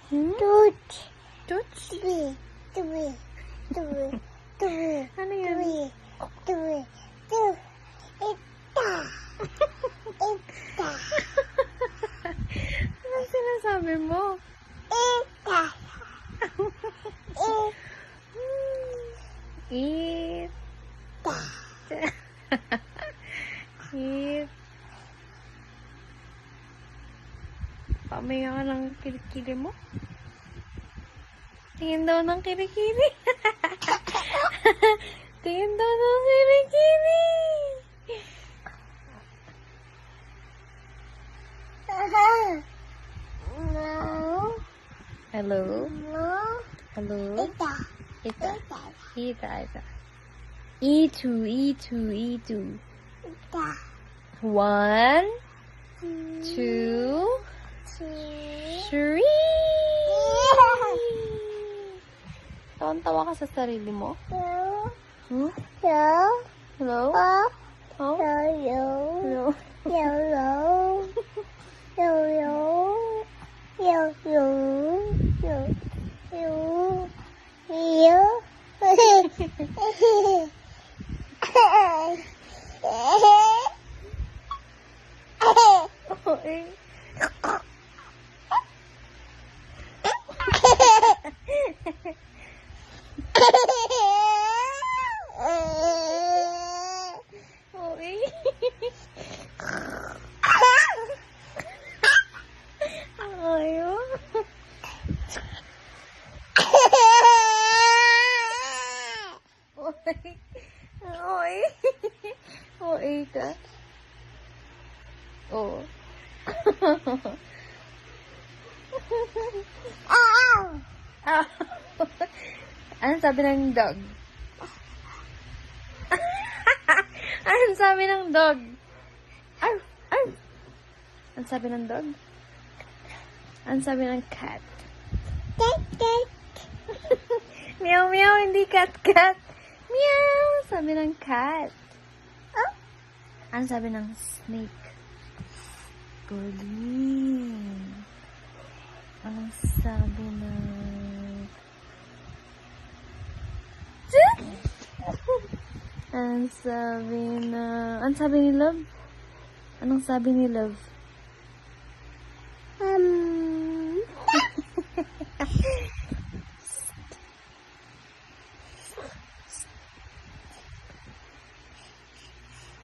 Tooth. Toots? Tui. Ano yan? Ita. Ita. Ano sinasabi mo? Ita. Eat. Eat. Pamaya ka ng kilikili mo? Tingin daw ng kilikili. Tingin daw ng kilikili. No. Hello? No. Hello? Ita. Ita. Ita. Ita, ita. E2, E2, E2. Ita. 1, 2, 3. Tawan-tawa ka sa sarili mo? Hmm? Hello? Oh? Hello? Oh, eh. Oh, eh. Ayaw. Oy. Oy. Oy ka. Oh. Ah. Anong sabi ng dog? Anong sabi ng dog? Arf! Arf! Anong sabi ng dog? Anong sabi ng cat? Meow, meow, hindi cat, cat. Meow! Sabi ng cat. Anong sabi ng snake? Galing. Anong sabi ng... Anong sabi na... Anong sabi ni Love? Anong sabi ni Love?